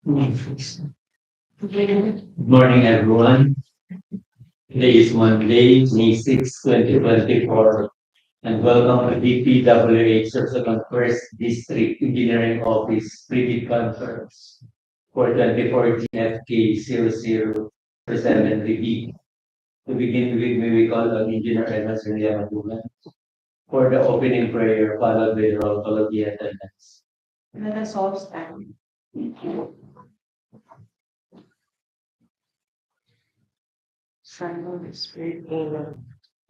Good morning, everyone. Today is Monday, May 6, 2024, and welcome to DPWH Sorsogon First District Engineering Office Pre-Bid Conference for 2014 FK0047 repeat. To begin with, may we call on Engineer Emas Madugan for the opening prayer, followed by the roll call of the attendance. Let us all stand. Son, Holy Spirit, Amen.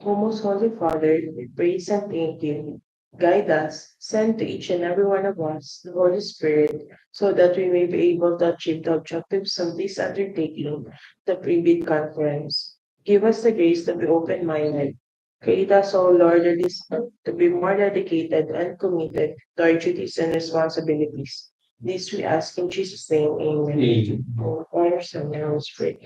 O most Holy Father, we praise and thank you. Guide us, send to each and every one of us the Holy Spirit, so that we may be able to achieve the objectives of this undertaking, the pre-bid conference. Give us the grace to be open-minded. Create us, O Lord, to be more dedicated and committed to our duties and responsibilities. This we ask in Jesus' name, Amen. Amen. Father, Son, and Holy Spirit.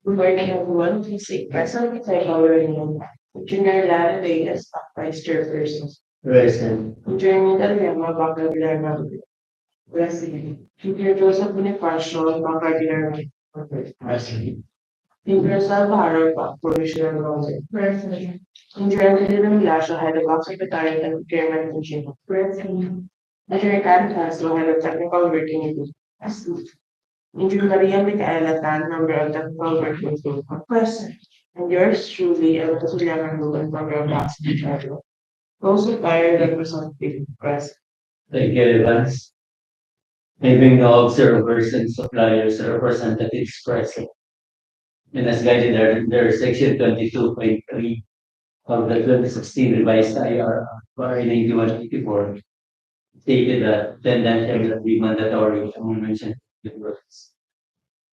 Good morning, everyone. Please take present with my following. Junior Lara Reyes, Vice Chairperson. Present. Junior Minda Lema, Bacca Guillermo. President. Junior Joseph Bonifacio, Bacca Guillermo. Present. Junior Salvador, Provisional Lawyer. President. Junior Angelina Milasio, Head of Office Secretary and Procurement Engineer. President. Junior Karen Castro, Head of Technical Working Group. Engineer Maria Micaela Tan, Member of the Technical Working Group. Present. And yours truly, Elvis Llaman, Member of the Accident Travel. Also fire representative present. Thank you, Evans. Having no observers and suppliers representatives present. And as guided under Section 22.3 of the 2016 revised IR RA 9184, stated that attendance shall be mandatory among mentioned members.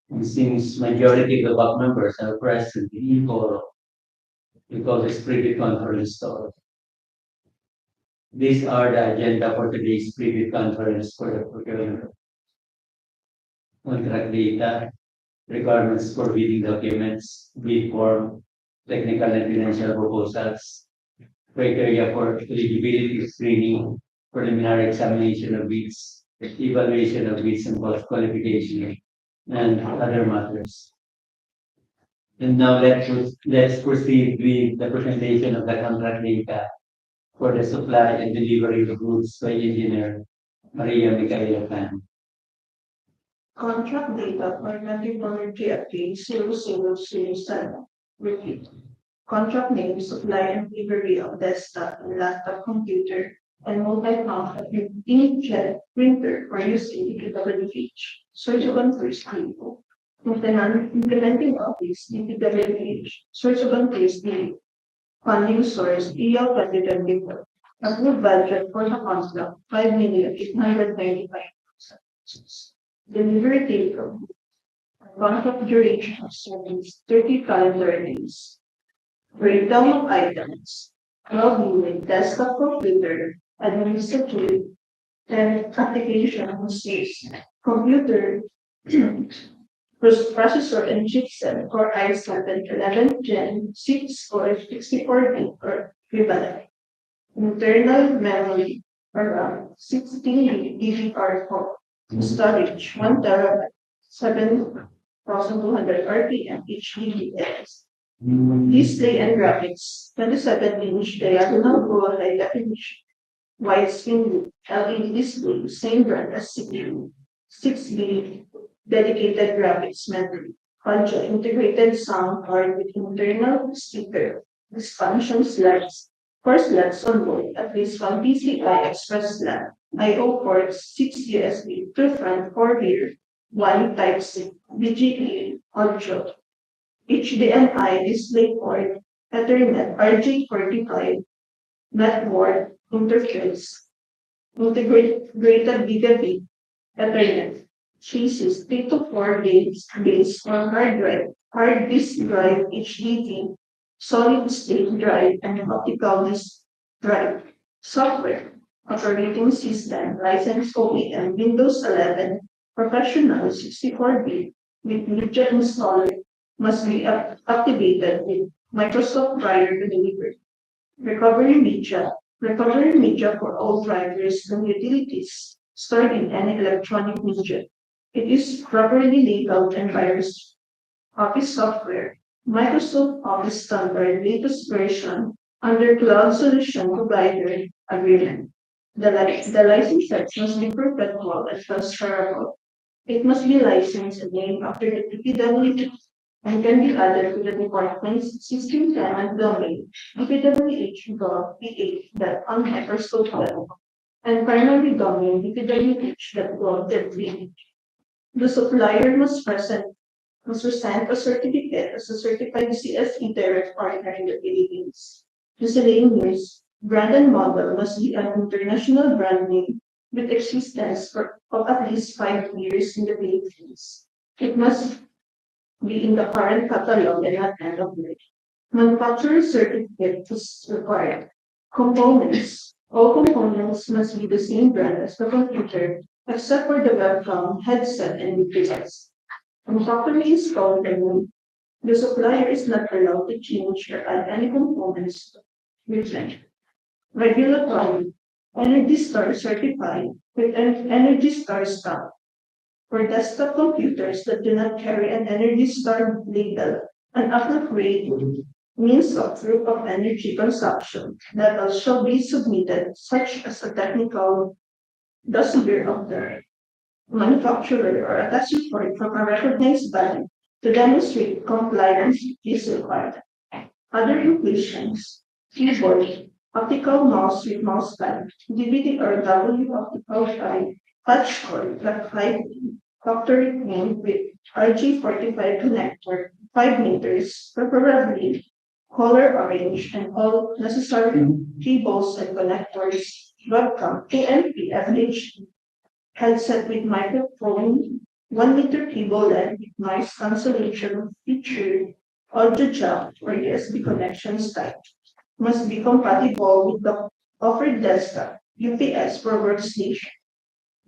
And since majority of the BAC members are present in quorum, we call this pre-bid conference to order. These are the agenda for today's pre-bid conference for the procurement. Contract data, requirements for bidding documents, bid form, technical and financial proposals, criteria for eligibility screening, preliminary examination of bids, evaluation of bids and qualification, and other matters. And now let's proceed with the presentation of the contract data for the supply and delivery of goods by Engineer Maria Micaela Tan. Contract data for methodology update 0007. Repeat. Contract name, supply and delivery of desktop and laptop computer and multifunction inkjet printer for use in DPWH Sorsogon First DEO. Implementing Office DPWH Sorsogon First DEO. Funding source DEO 2024. Approved budget for the contract 5,895,000. Delivery date of contract duration of service 30 calendar days. Breakdown of items 12 unit desktop computer, administrative, and application uses computer processor and chipset for i7 11 Gen 6 or 64-bit or equivalent. Internal memory around 16 DDR4. Storage 1 terabyte, 7,200 RPM HDDs. Display and graphics 27-inch diagonal full high definition. Widescreen LED display, same brand as CPU. 6GB dedicated graphics memory. Concha integrated sound card with internal speaker. Expansion slots. 4 slots on board, at least one PCI Express slot. I/O ports 6 USB, 2 front, 4 rear, 1 Type-C, BGA, audio, HDMI display port, Ethernet RJ45, network interface, integrated gigabit Ethernet, chassis 3 to 4 base or hard drive, hard disk drive HDD, solid state drive, and optical disk drive. Software, operating system, license OEM, Windows 11, professional 64-bit with Inkjet installer must be activated with Microsoft prior to delivery. Recovery media, recovery media for all drivers and utilities stored in any electronic media. It is properly labeled and virus Office software, Microsoft Office Standard latest version under Cloud Solution Provider Agreement. The license sets must be perpetual and transferable. It must be licensed and named after the DPWH and can be added to the department's existing tenant domain, DPWH.ph that on Microsoft level, and primary domain DPWH.gov.ph. The supplier must present a certificate as a certified CSE direct partner in the Philippines. Miscellaneous brand and model must be an international brand name with existence of at least 5 years in the Philippines. It must be in the current catalog and not end of life. Manufacturer certificate is required. Components. All components must be the same brand as the computer, except for the webcam, headset, and device. When factory is called the supplier is not allowed to change or add any components with them. Regulatory Energy Star certified with an Energy Star stamp. For desktop computers that do not carry an Energy Star label, an appropriate means of proof of energy consumption that shall be submitted, such as a technical dossier of the manufacturer or a test report from a recognized body to demonstrate compliance is required. Other inclusions: keyboard, optical mouse with mousepad, DVD or W optical drive, touch cord, Cat5, factory pin with RG45 connector, 5 meters, preferably color orange, and all necessary cables and connectors, webcam, KMP, FHD, headset with microphone, 1 meter cable length with noise cancellation feature, audio jack or USB connections type. Must be compatible with the offered desktop, UPS for workstation.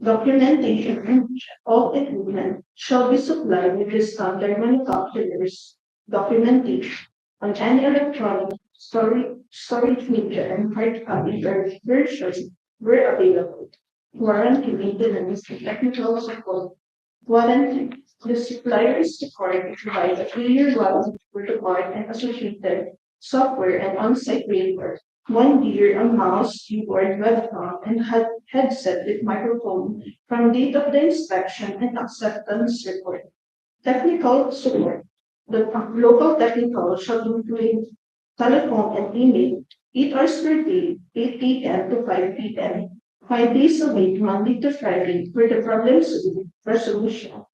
Documentation and all equipment shall be supplied with the standard manufacturer's documentation on any electronic storage media and hard copy version were available. Warranty, maintenance, and technical support. Warranty. The supplier is required to provide a 3-year warranty for the part and associated software and on-site labor. 1 year on mouse, keyboard, webcam, and headset with microphone from date of the inspection and acceptance report. Technical support. The local technical shall include telephone and email, 8 hours per day, 8 a.m. to 5 p.m., 5 days a week, Monday to Friday, for the problem resolution.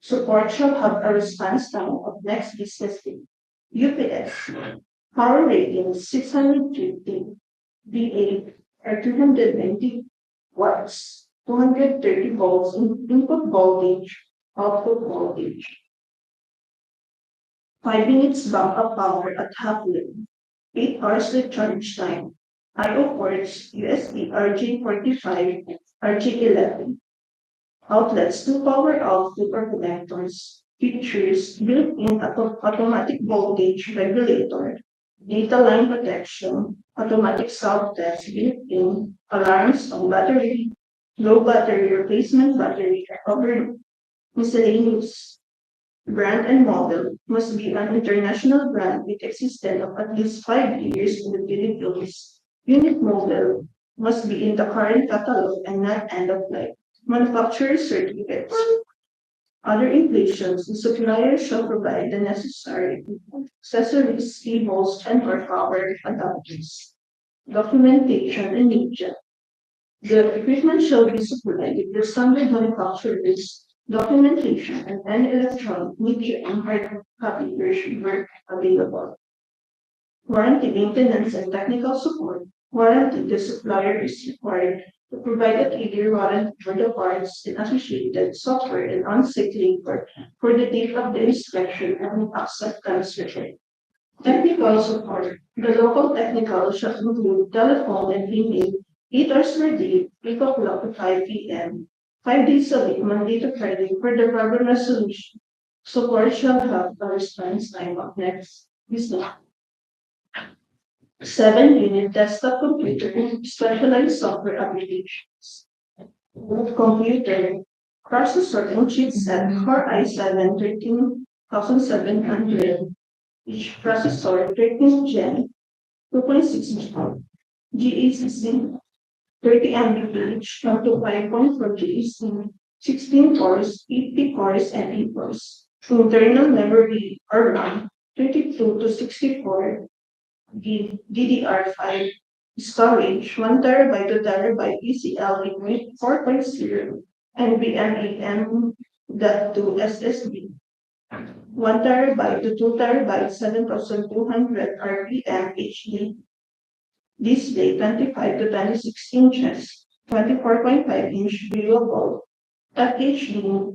Support shall have a response time of next business day. UPS. Power rating 650 VA or 290 watts, 230 volts input voltage, output voltage. 5 minutes backup power at half level. 8 hours recharge time. I/O ports USB RJ45, RJ11. Outlets to power output or connectors. Features built-in automatic voltage regulator, data line protection, automatic self-test built-in, alarms on battery, low battery replacement battery, recovery, miscellaneous. Brand and model must be an international brand with existence of at least 5 years in the Philippines. Unit model must be in the current catalog and not end of life. Manufacturer certificates. Other inclusions, the supplier shall provide the necessary accessories, cables, and/or power adapters. Documentation and media. The equipment shall be supplied with the standard manufacturer's documentation and any electronic media and hard copy version were available. Warranty, maintenance, and technical support. Warranty, the supplier is required to provide a 3-year warranty for the parts and associated software and on-site labor for the date of the inspection and acceptance report. Technical support. The local technical shall include telephone and email, 8 hours per day, 8 o'clock to 5 p.m., 5 days a week, Monday to Friday, for the problem resolution. Support shall have a response time of next business. 7-unit desktop computer, specialized software applications. Computer, processor and chipset, Core i7 13700, each processor 13 Gen 2.6 GACC 30 Mbps up to 5.4 GAC, 16 cores, 80 cores, and 8 cores. Internal memory or RAM 32 to 64 DDR5 storage 1 terabyte to terabyte ECL liquid 4.0 NVMe M.2 SSD 1 terabyte to 2 terabyte 7200 RPM HD display 25 to 26 inches 24.5-inch viewable FHD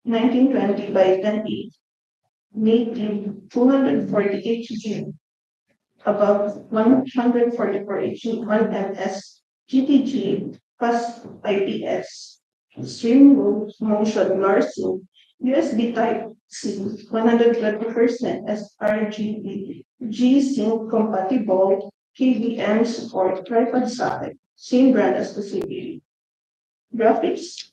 1920 by 1080 native 248 GB above 144 H 1 ms GTG plus IPS stream mode motion blur sync USB Type C 120% sRGB G-Sync compatible KVM support tripod socket same brand as the CPU graphics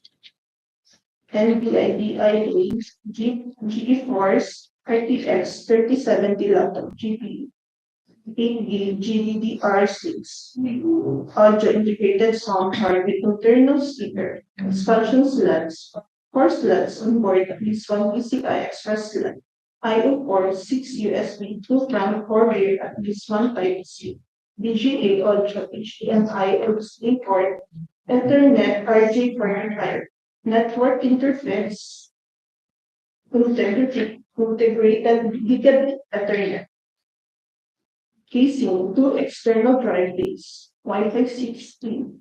NVIDIA GeForce RTX 3070 laptop GPU 8 GB GDDR6 audio integrated sound card with internal speaker, expansion slots, 4 slots on board at least 1 PCI Express slot, I/O port, 6 USB, 2 RAM, 4 rear at least 1 Type-C, VGA audio HDMI USB port, Ethernet RJ45, network interface, integrated gigabit Ethernet. Casing 2 external drive bays, Wi-Fi 16,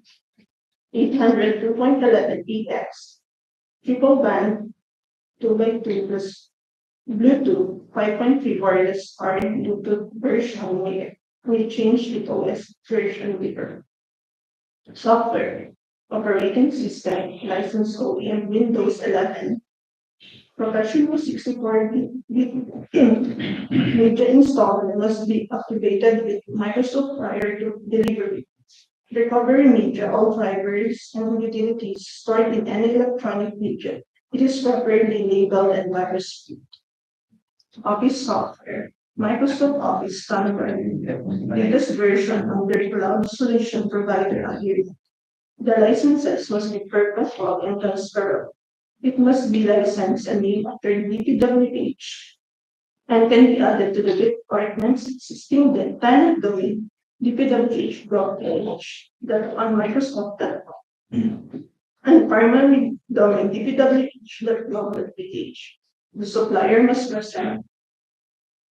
800 2.11ax, triple band 2x2 plus Bluetooth 5.3 wireless RF Bluetooth version may change with OS version later. Software operating system license OEM Windows 11 professional 64-bit media installer must be activated with Microsoft prior to delivery. Recovery media, all drivers and utilities stored in any electronic media. It is properly labeled and virus free. Office software. Microsoft Office standard. Latest version under cloud solution provider agreement. The licenses must be perpetual and transferable. It must be licensed and named after DPWH and can be added to the department's existing tenant domain DPWH .ph that on Microsoft.com and primary domain DPWH.com.ph. The supplier must present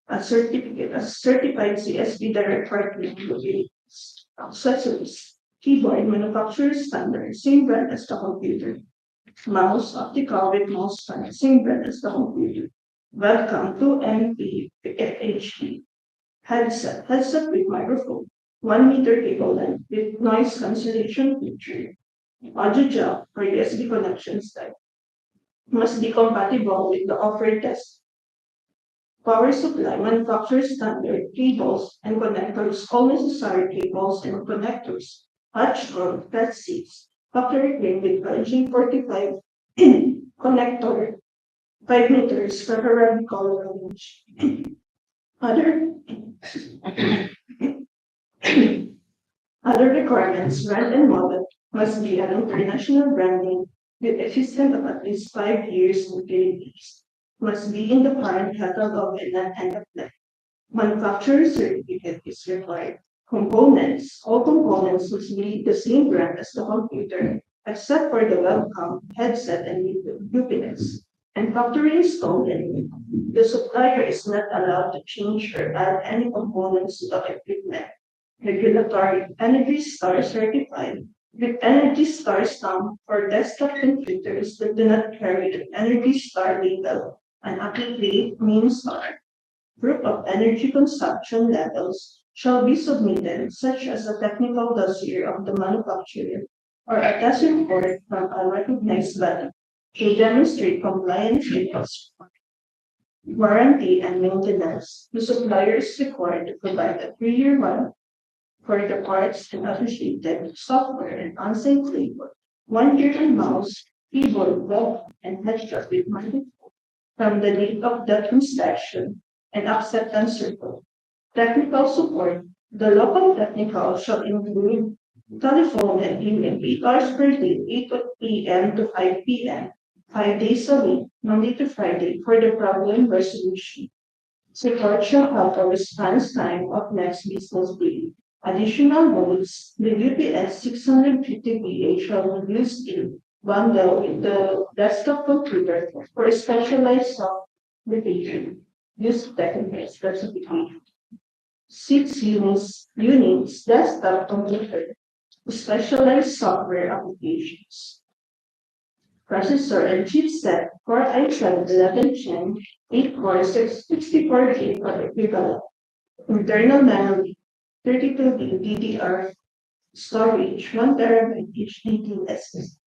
a certificate as certified CSV direct party capabilities, accessories, keyboard manufacturer standard, same brand as the computer. Mouse optical with mouse fan, same brand as the computer. Welcome to MPFHD. Headset with microphone, 1 meter cable length with noise cancellation feature. Audio jack for USB connections type. Must be compatible with the offered test. Power supply, manufacturer standard, cables and connectors, all necessary cables and connectors. Hatch growth, PET seats, factory frame with LG45 connector, 5 meters, preferably color range. Other Other requirements, brand and model must be an international branding with a system of at least 5 years utilities. Must be in the current catalog and not end of life. Manufacturer certificate is required. Components. All components must be the same brand as the computer, except for the webcam, headset, and UPS. And factory installed and the supplier is not allowed to change or add any components to the equipment. Regulatory Energy Star certified with Energy Star stamp for desktop computers that do not carry the Energy Star label and applicate mean star. Proof of energy consumption levels shall be submitted, such as a technical dossier of the manufacturer or a test report from a recognized body to demonstrate compliance with its warranty and maintenance. The supplier is required to provide a 3-year for the parts and associated software and on-site labor. 1 year on mouse, keyboard, web, and headset with microphone from the date of the transaction and acceptance report. Technical support. The local technical shall include telephone and email 8 hours per day, 8 a.m. to 5 p.m., 5 days a week, Monday to Friday, for the problem resolution. Support shall have a response time of next business day. Additional notes, the UPS 650 PA shall be used in bundle with the desktop computer for a specialized software application. Use technical specification. 6 units desktop computer, specialized software applications. Processor and chipset for i7 11th Gen 8 core 64 gig or equivalent. Internal memory 32 gig DDR storage 1 terabyte HDD SSD.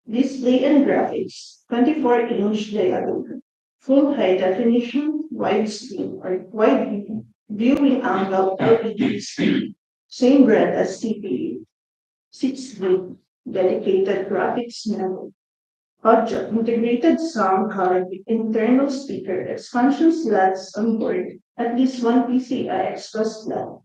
Display and graphics 24-inch diagonal. Full high definition widescreen or wide viewing angle LED screen. Same brand as CPU. 6 gig dedicated graphics memory. Audio integrated sound card with internal speaker expansion slots on board, at least one PCI Express slot.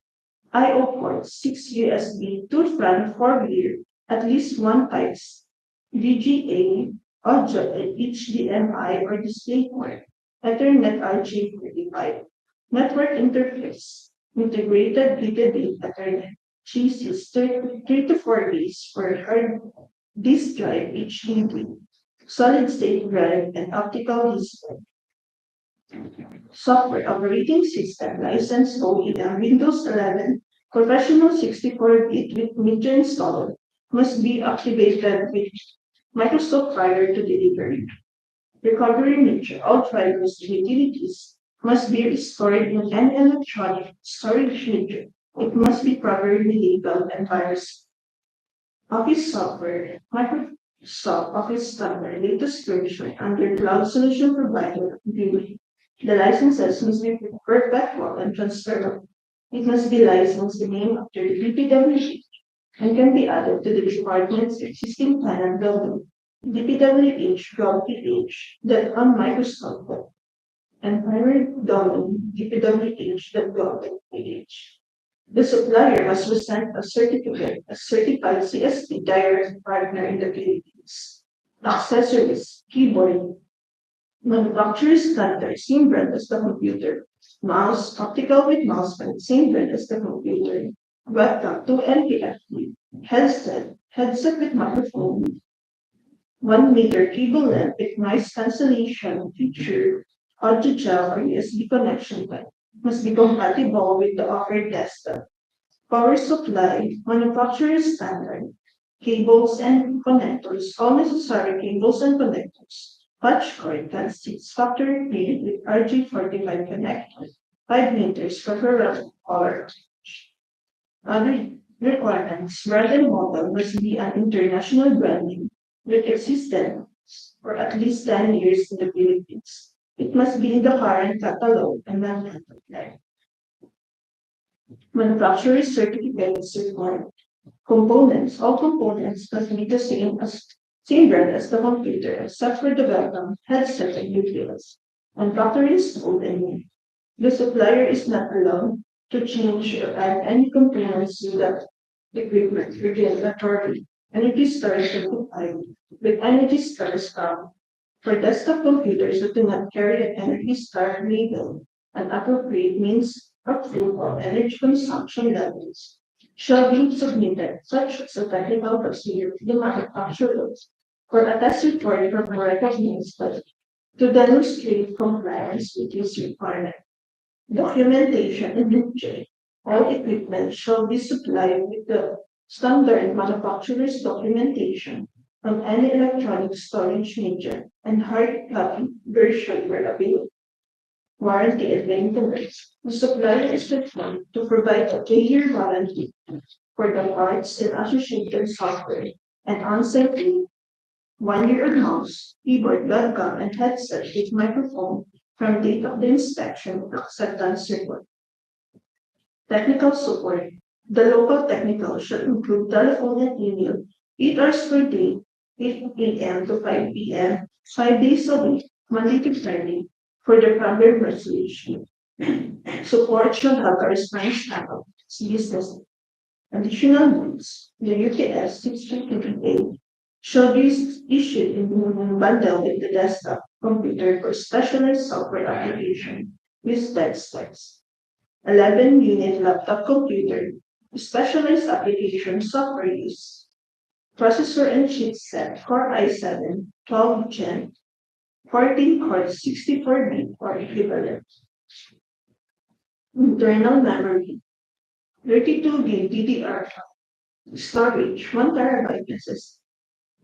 I/O ports, 6 USB, 2 front, 4 rear, at least one types. VGA, audio and HDMI or DisplayPort, Ethernet RJ45. Network interface, integrated gigabit Ethernet. Chassis 3 to 4 days for hard disk drive HDD. Solid state drive and optical display. Software operating system license OEM Windows 11 professional 64-bit with media installer must be activated with Microsoft prior to delivery. Recovery media all drivers and utilities must be restored in an electronic storage media. It must be properly labeled and virus. Office software, Microsoft Office Standard latest version under cloud solution provider agreement. The licenses must be perpetual and transferable. It must be licensed the name after the DPWH and can be added to the department's existing tenant building. DPWH.ph.on Microsoft and primary domain dpwh.gov.ph. The supplier must present a certificate, a certified CSP direct partner in the Philippines. Accessories, keyboard, manufacturer standard, same brand as the computer. Mouse, optical with mousepad, same brand as the computer. Webcam, 2 NPFP. Headset with microphone. 1 meter cable length with noise cancellation feature. Audio gel or USB connection type. Must be compatible with the offered desktop. Power supply, manufacturer standard, cables and connectors, all necessary cables and connectors. Patch cord can 6 factory made with RJ45 connector, 5 meters preferable color. Other requirements, brand and model must be an international branding with existence for at least 10 years in the Philippines. It must be in the current catalog and non-compliant. Manufacturer certificate is required. Components. All components must be the same brand as the computer, except for the webcam, headset, and UPS. And factory installed and made. The supplier is not allowed to change or add any components to the equipment regulatory. Energy storage certified with Energy Star stamp. For desktop computers that do not carry an Energy Star label, an appropriate means of proof of energy consumption levels shall be submitted, such as a technical procedure to the manufacturers for a test report from a recognized study to demonstrate compliance with this requirement. Documentation and Inkjet. All equipment shall be supplied with the standard manufacturer's documentation from any electronic storage media and hard copy version where available. Warranty and maintenance. The supplier is required to provide a 3-year warranty for the parts and associated software and on-site 1 year on mouse, keyboard, webcam, and headset with microphone from date of the inspection and acceptance report. Technical support. The local technical should include telephone and email 8 hours per day, 8 a.m. to 5 p.m., 5 days a week, Monday to Friday, for the problem resolution. Support should have a response time of business. Additional notes, the UKS 650A shall be issued in bundle with the desktop computer for specialized software application with text. 11-unit laptop computer, specialized application software use. Processor and chipset Core i7 12 Gen 14 core 64-bit or equivalent. Internal memory 32 gig DDR storage 1 terabyte SSD.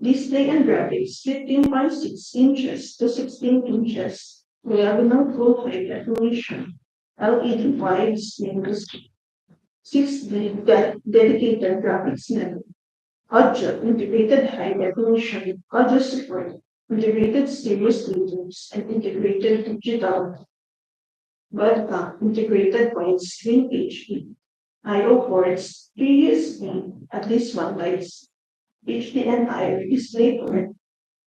Display and graphics 15.6 inches to 16 inches. Diagonal full height resolution. LED wide screen display. 6 gig dedicated graphics memory. Audio integrated high definition audio support. Integrated stereo speakers and integrated digital webcam. Integrated widescreen HD. I/O ports 3 USB at least 1 bytes. HDMI display port,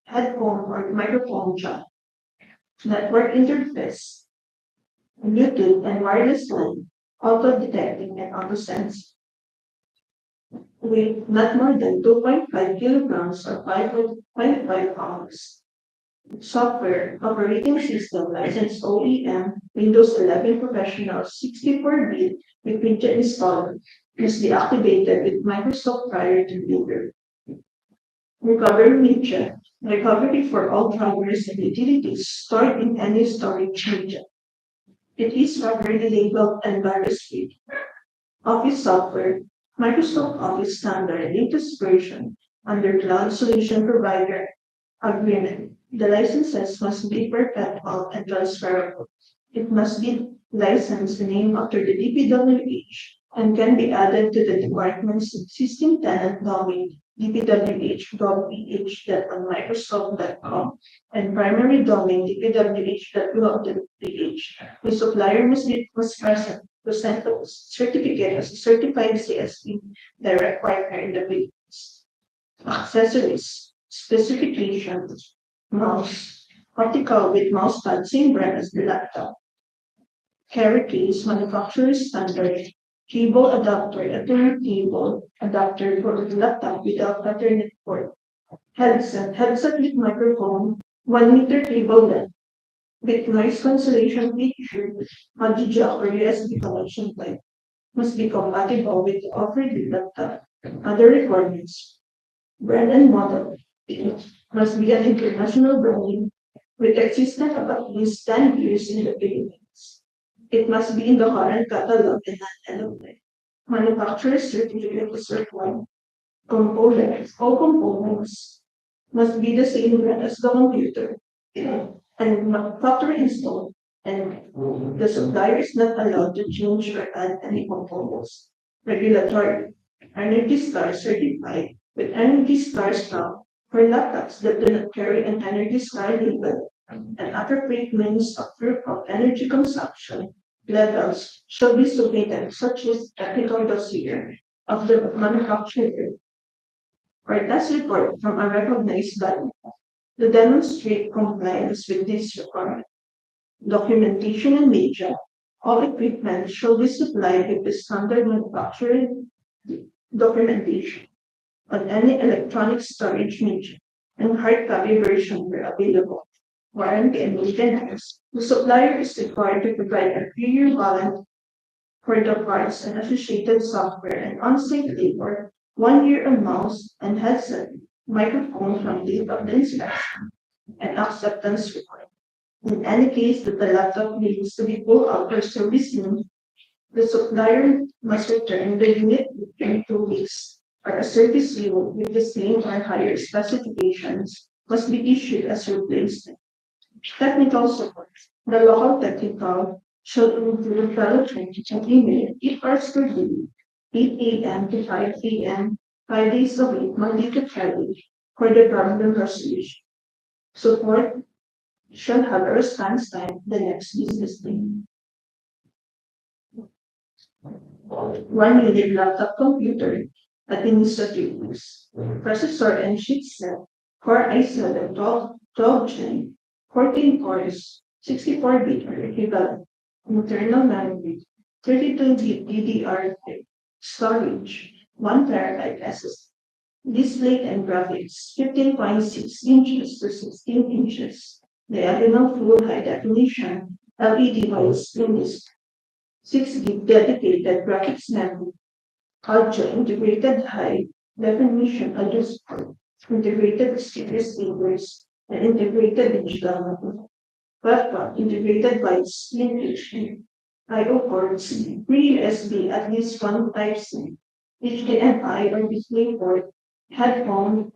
headphone or microphone jack, network interface, Bluetooth and wireless LAN, auto detecting and auto sensing. Weight not more than 2.5 kilograms or 5.5 pounds. Software operating system license OEM Windows 11 Professional 64-bit with Inkjet installer must be activated with Microsoft prior to builder. Recovery for all drivers and utilities stored in any storage media. It is properly labeled and virus-free. Office software, Microsoft Office Standard latest version under Cloud Solution Provider Agreement. The licenses must be perpetual and transferable. It must be licensed named after the DPWH and can be added to the department's existing tenant domain dpwh.ph.microsoft.com and primary domain dpwh.gov.ph. The supplier must present a certificate as a certified CSP direct partner in the business. Accessories, specifications, mouse, optical with mousepad, same brand as the laptop. Carry case, manufacturer standard, cable adapter, Ethernet cable adapter for the laptop without Ethernet port. Headset with microphone, 1 meter cable length, with noise cancellation feature, audio jack or USB connection type. Must be compatible with the offered laptop. Other requirements, brand and model. It must be an international brand with existence of at least 10 years in the Philippines. It must be in the current catalog and not end-of-life. Manufacturer certificate is required. Components. All components must be the same brand as the computer and factory installed. And the supplier is not allowed to change or add any components. Regulatory. Energy Star certified with Energy Star stamp for laptops that do not carry an Energy Star label and appropriate means of proof of energy consumption levels shall be submitted, such as technical dossier of the manufacturer or test report from a recognized body to demonstrate compliance with this requirement. Documentation and media. All equipment shall be supplied with the standard manufacturing documentation on any electronic storage media and hard copy version where available. Warranty and maintenance. The supplier is required to provide a 3-year warranty for the parts and associated software and on-site labor, 1 year on mouse and headset, microphone from date of the inspection, and acceptance report. In any case that the laptop needs to be pulled out for servicing, the supplier must return the unit within 2 weeks, or a service unit with the same or higher specifications must be issued as replacement. Technical support. The local technical should include telephone and email 8 hours per day, 8 a.m. to 5 p.m., 5 days a week, Monday to Friday, for the problem resolution. Support should have a response time the next business day. 1 unit laptop computer, administrative use. Processor and chipset, Core i7 12 Gen, 14 cores, 64-bit or equivalent. Internal memory, 32-bit DDR5. Storage, 1 terabyte SSD. Display and graphics, 15.6 inches to 16 inches. Diagonal full high definition, LED widescreen display. 6 gig dedicated graphics memory, audio integrated high definition audio support, integrated sticker speakers, and integrated digital memory. Laptop integrated widescreen HD, I/O ports, free USB at least one Type-C, HDMI or DisplayPort, headphone,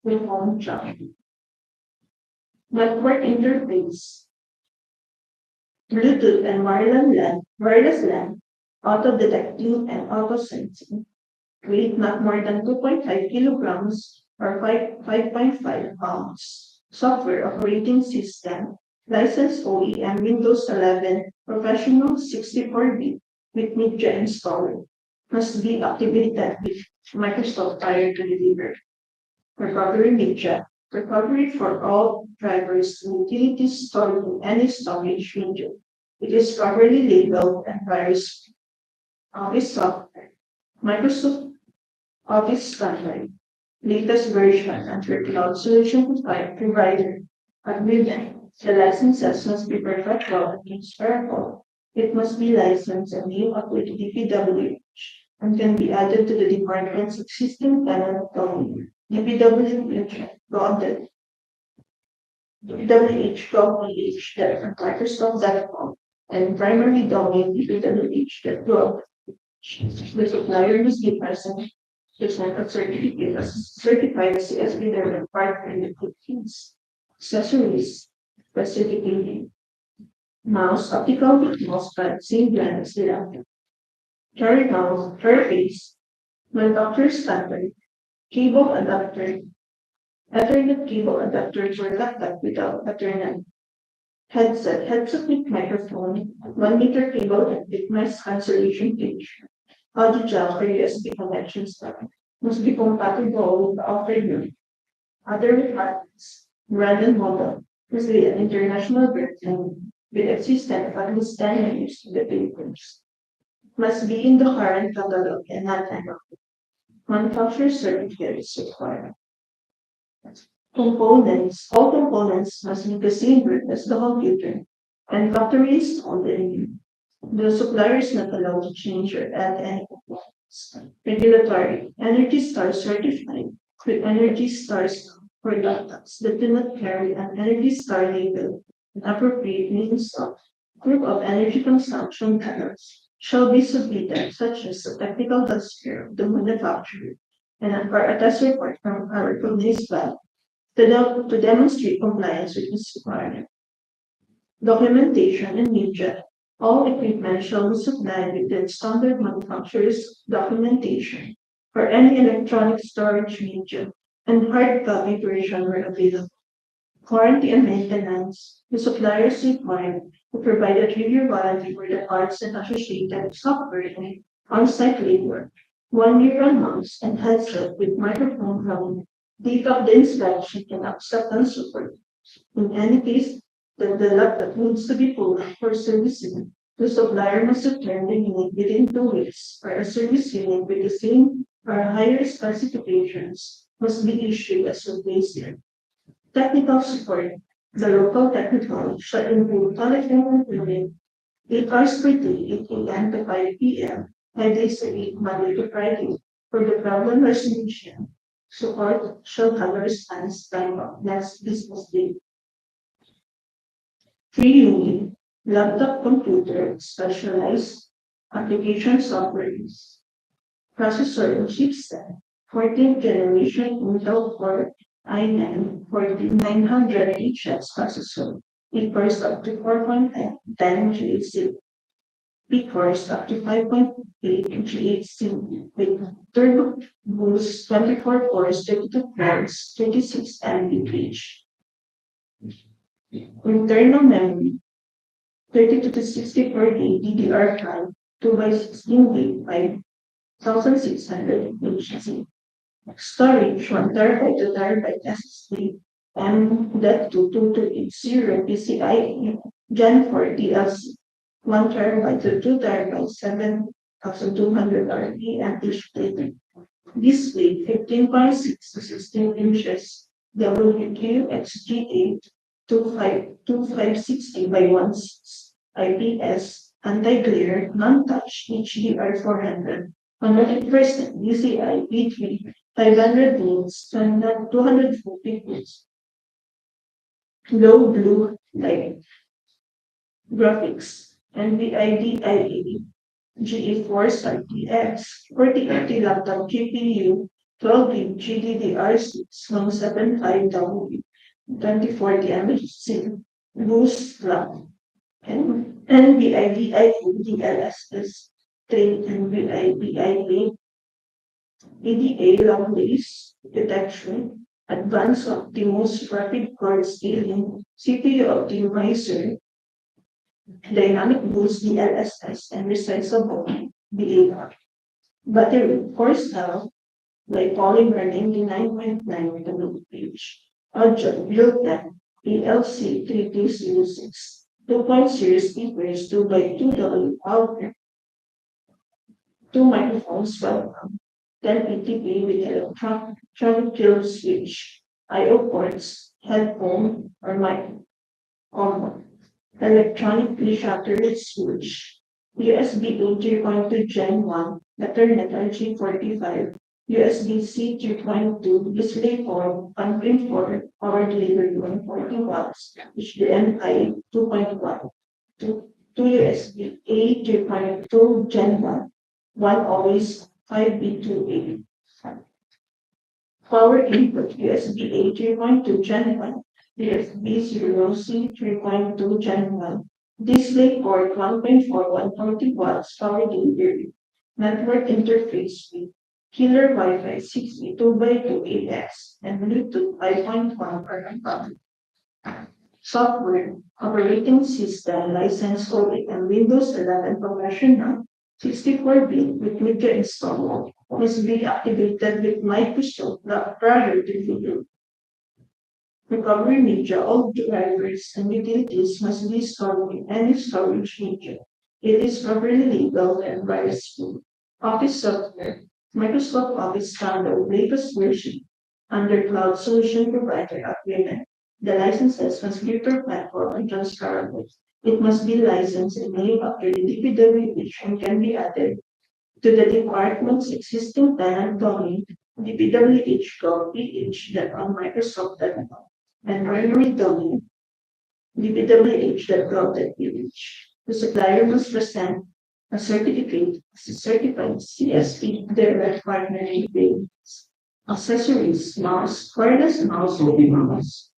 phone jack. Network interface, Bluetooth and wireless LAN, auto-detecting and auto-sensing. Weight not more than 2.5 kilograms or 5.5 pounds. Software operating system, licensed OEM Windows 11 Professional 64-bit with media installer. Must be activated with Microsoft prior to delivery. Recovery media, recovery for all drivers and utilities stored in any storage media. It is properly labeled and virus Office software. Microsoft Office standard, latest version under cloud solution provider. Agreement. The licenses must be perpetual and transferable. It must be licensed and linked up with DPWH and can be added to the department's existing tenant domain. DPWH bonded. DPWH Microsoft.com and primary domain DPWH.gov. The supplier must be present of certificate as certified CSP their partner in the Philippines. Accessories, specification, mouse, optical mouse pad, same brand as the laptop. Carry mouse, base, manufacturer standard, cable adapter, Ethernet cable adapter for laptop without Ethernet. Headset with microphone, 1 meter cable and with noise cancellation cage. Audio jack for USB connection stuff must be compatible with the offered unit. Other requirements, brand and model must be an international version with existence of at least 10 years in the Philippines. Must be in the current catalog and not annual. Manufacturer certificate is required. Components, all components must be the same group as the computer and factory installed in the supplier is not allowed to change or add any components. Regulatory, Energy Star certified with Energy Stars for laptops that do not carry an Energy Star label and appropriate means of group of energy consumption panels shall be submitted, such as the technical dossier of the manufacturer and a test report from a recognized lab to demonstrate compliance with this requirement. Documentation and media. All equipment shall be supplied with the standard manufacturer's documentation for any electronic storage media and hard copy version were available. Warranty and maintenance. The supplier is required to provide a 3-year warranty for the parts and associated software and on-site labor, 1 year on mouse and headset with microphone ground, date of the inspection and acceptance support. In any case, that the laptop needs to be pulled for servicing, the supplier must return the unit within 2 weeks, or a service unit with the same or higher specifications must be issued as replacement. Technical support. The local technical shall include telephone unit 8 hours per day, 8 a.m. to 5 p.m., 5 days a week, Monday to Friday, for the problem resolution. Support shall have a response time of next business day. 3 unit laptop computer specialized application softwares. Processor and chipset 14th generation Intel Core i9 14900 Inkjet processor. It bursts up to 4.10 GHz. Peak burst up to 5.8 GHz with turbo boost 24 cores, 32 cores, 36 Mbps. Internal memory 32 to 64 gig DDR5 2 by 16 gig, 5,600 HZ. Storage 1 terabyte to terabyte SSD, M.2280 PCIe Gen 4 DLC, 1 terabyte to 2 terabyte, 7,200 RB and HDD. Display 15.6 to 16 inches, WQXGA 2560 by 16 IPS, anti-glare, non-touch HDR 400, 100% DCI V3, 500 nits, 240 nits, low blue light graphics, NVIDIA GeForce RTX 4080 laptop GPU 12 gig GDDR6 175W 2040 MHz boost clock and NVIDIA DLSS 3 NVIDIA EDA long base detection advanced Optimus rapid core scaling CPU optimizer dynamic boost DLSS and resizable DAR. Battery force cell like polymer 99.9 with a loop page. Audio built-in ELC 3206 2.0 speakers 2 by 2W output 2 microphones welcome 1080p with electronic kill switch I/O ports headphone or mic combo electronically shattered switch, USB 3.2 Gen 1, Ethernet RG45, USB-C 3.2, DisplayPort 1.4, power delivery 140 watts, HDMI 2.1, two USB-A 3.2 Gen 1, one always 5B28. Power input USB-A 3.2 Gen 1, USB-0C 3.2 Gen 1, DisplayPort 1.4 140 watts power delivery, network interface with killer Wi-Fi 6E 2x2 and Bluetooth 5.1 per month. Software, operating system, license holding, and Windows 11 professional 64-bit with media installed must be activated with Microsoft prior to video. Recovery media, all drivers and utilities must be stored in any storage media. It is properly labeled and virus-proof. Office software, Microsoft Office standard latest version under cloud solution provider agreement. The licenses must be per platform and transferable. It must be licensed and named after the DPWH and can be added to the department's existing tenant domain, dpwh.ph that on Microsoft.com and primary domain, dpwh.gov.ph. The supplier must present a certificate as a certified CSP direct partner agreements. Accessories, mouse, wireless mouse, mouse.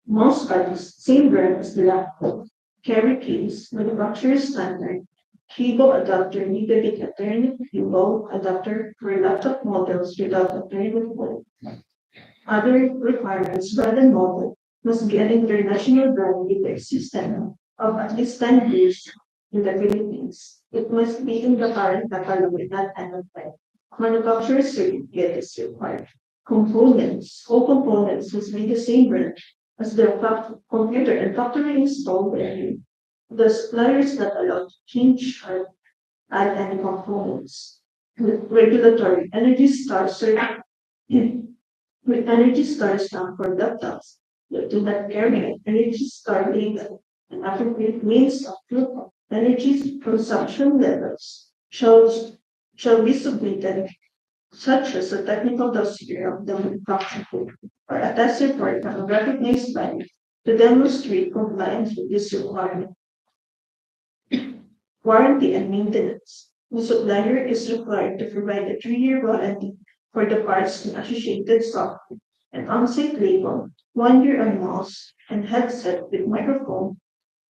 Mouse are the same brand as the laptop. Carry case, manufacturer standard. Cable adapter needed with Ethernet cable adapter for laptop models without Ethernet port. Other requirements, brand and model, must be an international brand with existence of at least 10 years in the Philippines. It must be in the current catalog not identified. Manufacturer certificate is required. Components, all components must be the same brand as the computer and factory installed value. The supplier is not allowed to change or add any components. With regulatory Energy Star certificate, with Energy Star stamp for laptops, that do not carry an Energy Star label, and appropriate means of proof of energy consumption levels shall be submitted, such as a technical dossier of the manufacturer or a test report from a recognized body to demonstrate compliance with this requirement. Warranty and maintenance. The supplier is required to provide a 3-year warranty for the parts and associated software, an on-site label, 1 year on mouse and headset with microphone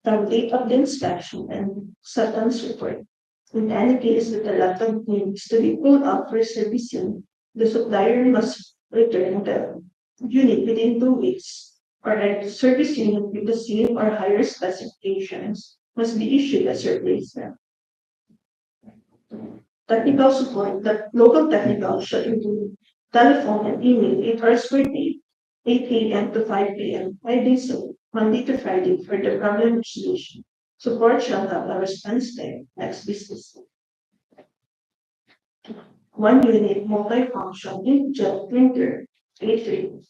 from date of the inspection and acceptance report. In any case that the laptop needs to be pulled out for servicing, the supplier must return the unit within 2 weeks, or a service unit with the same or higher specifications must be issued as replacement. Technical support. The local technical should include telephone and email 8 hours per day, 8 a.m. to 5 p.m., 5 days a week, Monday to Friday for the problem resolution. Support shall have a response time next business day. 1 unit multifunction inkjet printer, A3.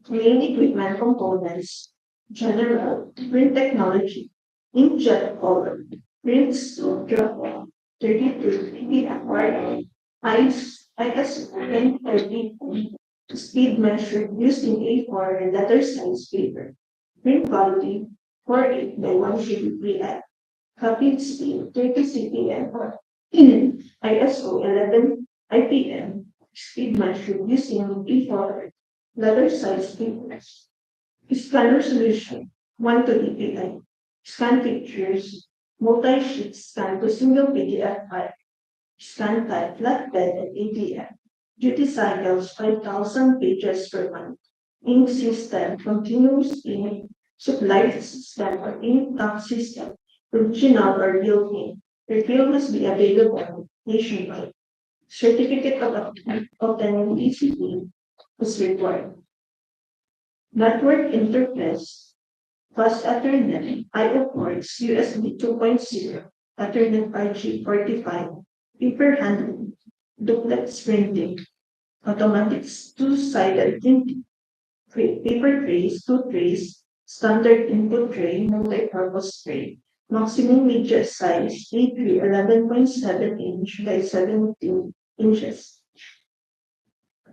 Main equipment components, general, print technology, inkjet color, print steel drop 32 ppm, ISO 1030, speed measured using A4 and letter size paper, print quality 48 by 1 kbps, copied speed 30 cpm or ISO 11 IPM, speed measured using A4 letter size papers. Scan resolution 1 to dpi. Scan pictures, multi-sheet scan to single PDF file. Scan type flatbed and ATM. Duty cycles 5,000 pages per month. Ink system, continuous ink, supply system or ink tank system, original or real ink. Refill must be available nationwide. Certificate of authenticity is required. Network interface, fast Ethernet, I/O ports, USB 2.0, Ethernet 5G45, paper handling, duplex printing, automatic two-sided printing, paper trays, two trays, standard input tray, multi-purpose tray, maximum media size, A3 11.7 inch by 17 inches.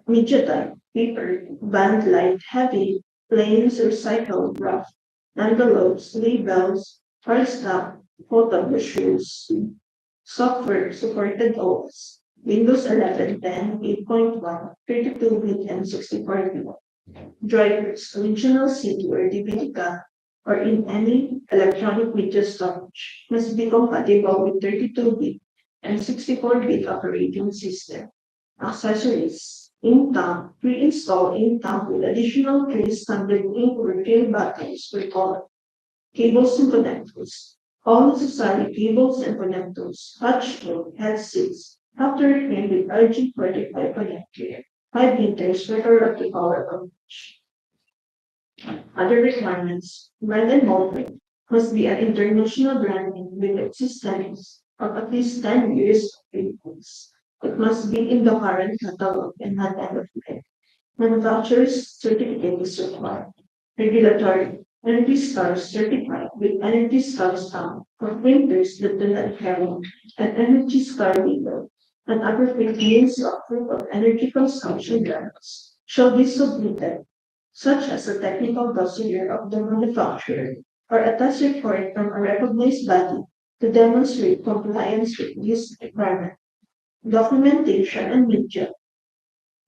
Media type, paper, band light, heavy, planes, recycled, rough, envelopes, labels, hardstock, photo brochures, software supported OS, Windows 11, 10, 8.1, 32-bit, and 64-bit. Drivers, original CD or DVD card, or in any electronic media storage, must be compatible with 32-bit and 64-bit operating system. Accessories, ink tank, pre-install ink tank with additional 3 standard ink refill buttons per color. Cables and connectors. All necessary cables and connectors, touch tone, headsets, have to remain with RG45 connector, 5 meters per of the power coverage. Other requirements, brand and molding must be an international branding with existence of at least 10 years of maintenance. It must be in the current catalog and not end of life. Manufacturer's certificate is required. Regulatory Energy Star certified with Energy Star stamp for printers that do not carry an Energy Star label and appropriate means of proof of energy consumption levels shall be submitted, such as a technical dossier of the manufacturer or a test report from a recognized body to demonstrate compliance with this requirement. Documentation and media.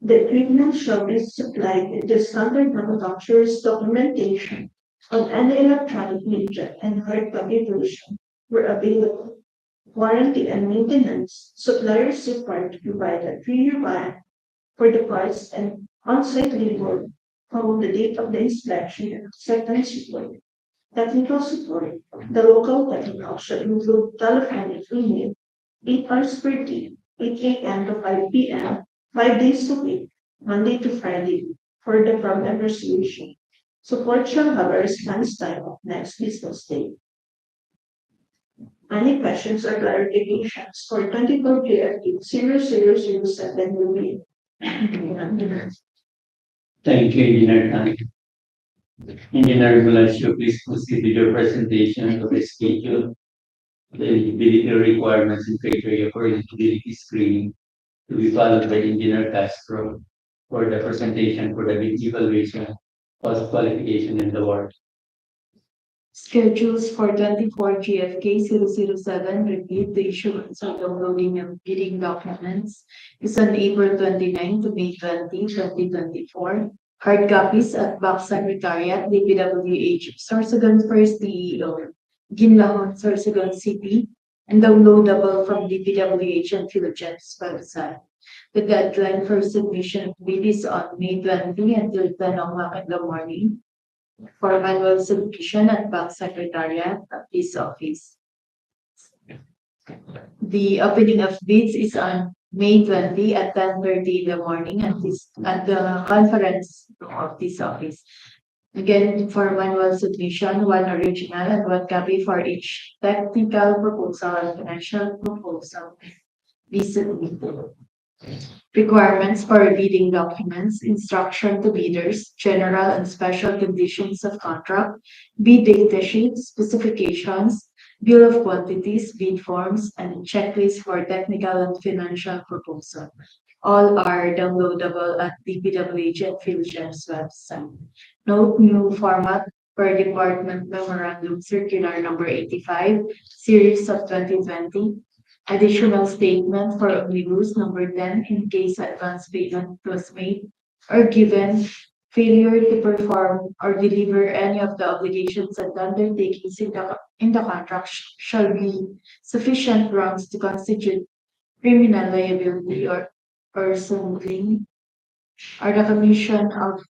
The equipment shall be supplied with the standard manufacturer's documentation on any electronic media and hard copy version were available. Warranty and maintenance. Suppliers required to provide a 3-year warranty for the parts and on-site labor from the date of the inspection and acceptance report. Technical support. The local technical should include telephonic email, 8 hours per day, 8 a.m. to 5 p.m., 5 days a week, Monday to Friday, for the problem resolution. Support shall have a response time of next business day. Any questions or clarifications for 24 GFT 0007 will be. Thank you, Engineer Tan. Engineer Velasco, please proceed with your presentation of the schedule, the eligibility requirements and criteria for eligibility screening, to be followed by Engineer Castro for the presentation for the evaluation, post qualification, and award. Schedules for 24 GFK 007 reviewed the issuance of downloading of bidding documents is on April 29 to May 20, 2024. Hard copies at Box Secretariat, DPWH Sorsogon First DEO, Ginlahon, Sorsogon City, and downloadable from DPWH and Philogenics website. The deadline for submission of bid is on May 20 until 10 o'clock in the morning. For manual submission at Box Secretariat at this office. The opening of bids is on May 20 at 10:30 in the morning at the conference room of this office. Again, for manual submission, one original and one copy for each technical proposal and financial proposal be submitted. Requirements for bidding documents, instruction to bidders, general and special conditions of contract, bid data sheets, specifications, bill of quantities, bid forms, and checklist for technical and financial proposal. All are downloadable at DPWH and PhilGEM's website. Note new format per Department Memorandum Circular Number 85, Series of 2020. Additional statement for Omnibus Number 10 in case advance payment was made or given, failure to perform or deliver any of the obligations and undertakings in the contract shall be sufficient grounds to constitute criminal liability or something, or the commission of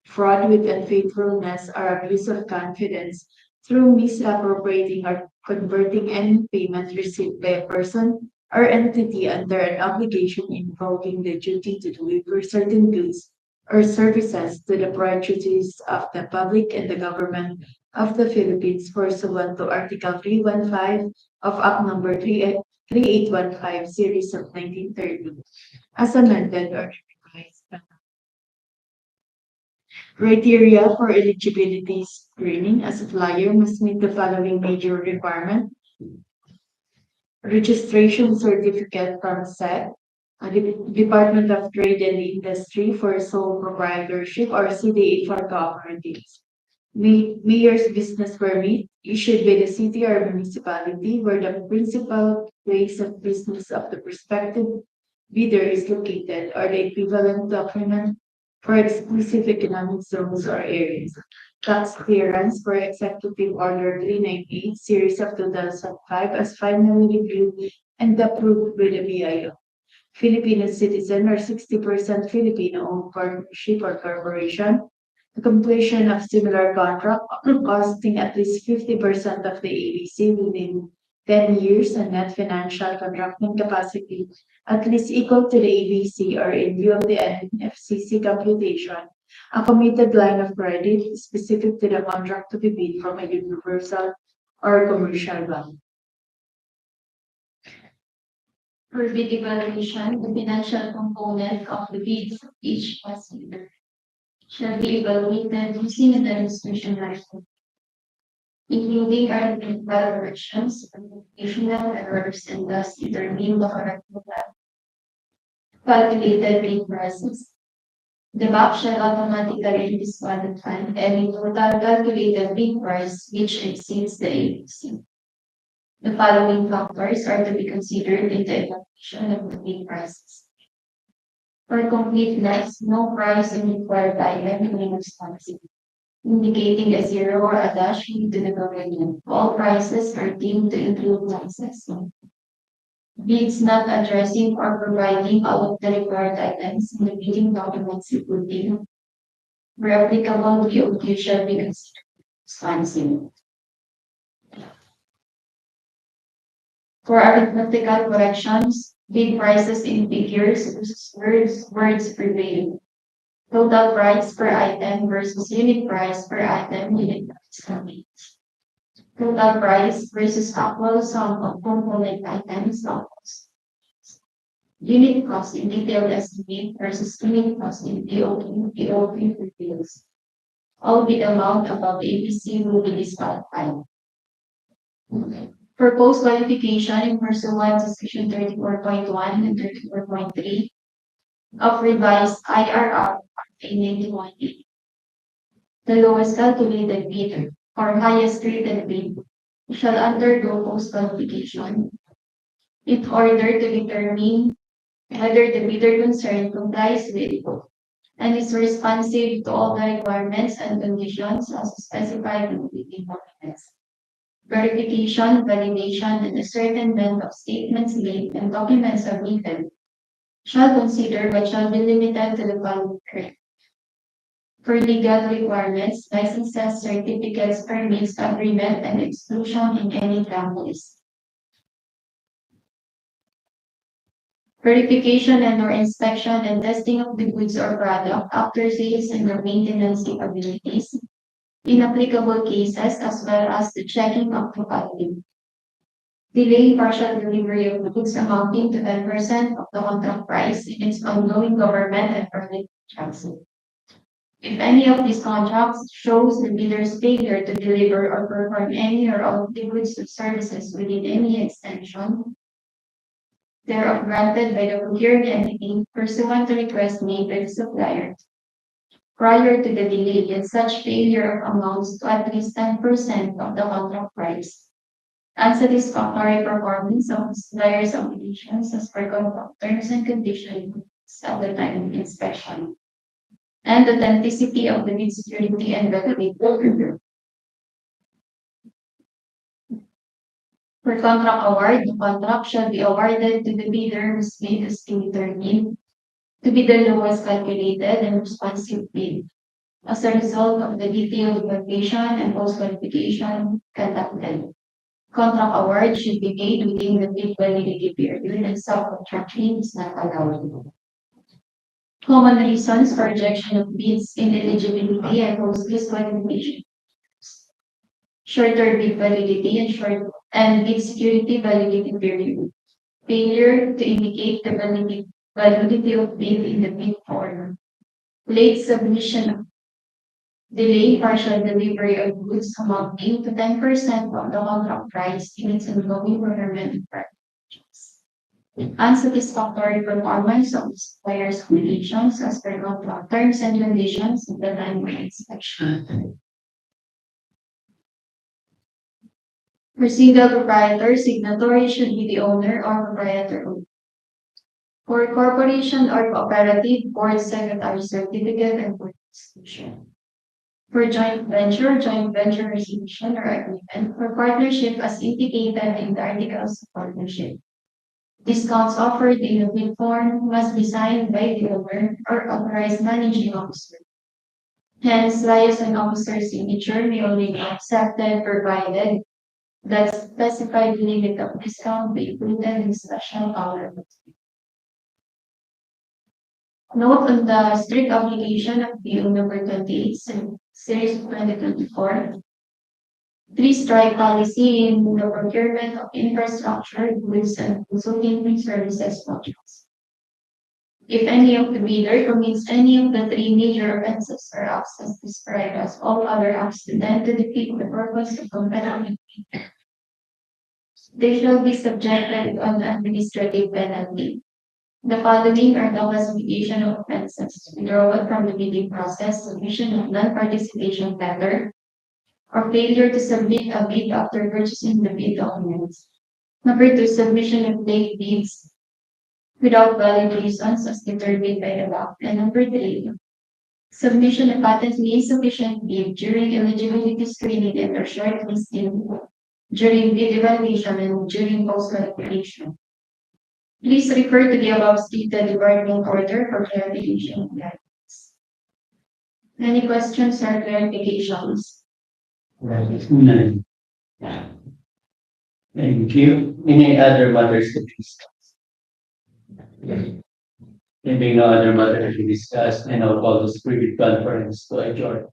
fraud with unfaithfulness or abuse of confidence through misappropriating or converting any payment received by a person or entity under an obligation involving the duty to deliver certain goods or services to the prejudice of the public and the government of the Philippines pursuant to Article 315 of Act Number 3815 Series of 1930 as amended or revised. Criteria for eligibility screening: a supplier must meet the following major requirement: registration certificate from SEC, Department of Trade and Industry for sole proprietorship or CDA for cooperatives. Mayor's business permit issued by the city or municipality where the principal place of business of the prospective bidder is located, or the equivalent document for exclusive economic zones or areas. Tax clearance for Executive Order 398, Series of 2005, as finally reviewed and approved by the BIO. Filipino citizen or 60% Filipino-owned partnership or corporation. The completion of similar contract costing at least 50% of the ABC within 10 years and net financial contracting capacity at least equal to the ABC or in view of the NFCC computation, a committed line of credit specific to the contract to be bid from a universal or commercial bank. For bid evaluation, the financial component of the bids of each passenger shall be evaluated using a demonstration method, including arithmetic corrections, additional errors, and thus determine the correct calculated bid prices. The map shall automatically disqualify any total calculated bid price which exceeds the ABC. The following factors are to be considered in the evaluation of the bid prices. For completeness, no price in required item may be responsive, indicating a zero or a dash to the government. All prices are deemed to include taxes. Bids not addressing or providing all of the required items in the bidding documents including where applicable, BOQ shall be considered responsive. For arithmetical corrections, bid prices in figures versus words prevail. Total price per item versus unit price per item, unit price combines. Total price versus actual sum of component items, cost. Unit cost in detailed estimate versus unit cost in DOQ prevails. All bid amount above ABC will be disqualified. For post-qualification in pursuant to section 34.1 and 34.3 of revised IRR 91, the lowest calculated bidder or highest rated bid shall undergo post-qualification in order to determine whether the bidder concerned complies with and is responsive to all the requirements and conditions as specified in the bidding documents. Verification, validation, and ascertainment of statements made and documents submitted shall consider but shall be limited to the following criteria. For legal requirements, licenses, certificates, permits, agreement, and exclusion in any families. verification and or inspection and testing of the goods or product after sales and their maintenance capabilities in applicable cases, as well as the checking of the quality. Delaying partial delivery of goods amounting to 10% of the contract price in its ongoing government and private contracts. If any of these contracts shows the bidder's failure to deliver or perform any or all of the goods or services within any extension thereof granted by the procuring entity pursuant to request made by the supplier prior to the delay, and such failure amounts to at least 10% of the contract price. Unsatisfactory performance of the supplier's obligations as per contract terms and conditions at the time of inspection. And authenticity of the bid security and regulatory. For contract award, the contract shall be awarded to the bidder whose bid is determined to be the lowest calculated and responsive bid as a result of the detailed evaluation and post-qualification conducted. Contract award should be made within the bid validity period and subcontracting is not allowed. Common reasons for rejection of bids, ineligibility, and post-disqualification. Shorter bid validity and bid security validity period. Failure to indicate the validity of bid in the bid form. Late submission of delay partial delivery of goods amounting to 10% of the contract price in its ongoing procurement practices. Unsatisfactory performance of the supplier's obligations as per contract terms and conditions at the time of inspection. For single proprietor, signatory should be the owner or proprietor only. For corporation or cooperative, board secretary certificate and board resolution. For joint venture resolution or agreement. For partnership as indicated in the articles of partnership. Discounts offered in a bid form must be signed by the owner or authorized managing officer. Hence, liaison officer's signature may only be accepted provided that specified limit of discount be included in special order. Note on the strict application of DEO number 28, series of 2024. 3-strike policy in the procurement of infrastructure, goods, and consulting services contracts. If any of the bidder commits any of the 3 major offenses or acts as described as all other acts designed to defeat the purpose of competitive bidding, they shall be subjected to an administrative penalty. The following are the classification of offenses: withdrawal from the bidding process, submission of non-participation tender, or failure to submit a bid after purchasing the bid documents. Number 2, submission of late bids without valid reasons as determined by the law. And number 3, submission of patently insufficient bid during eligibility screening and or shortlisting, during bid evaluation, and during post-qualification. Please refer to the above stated department order for clarification and guidance. Any questions or clarifications? None. Thank you. Any other matters to be discussed? There being no other matter to be discussed, and I'll call this private conference to adjourn.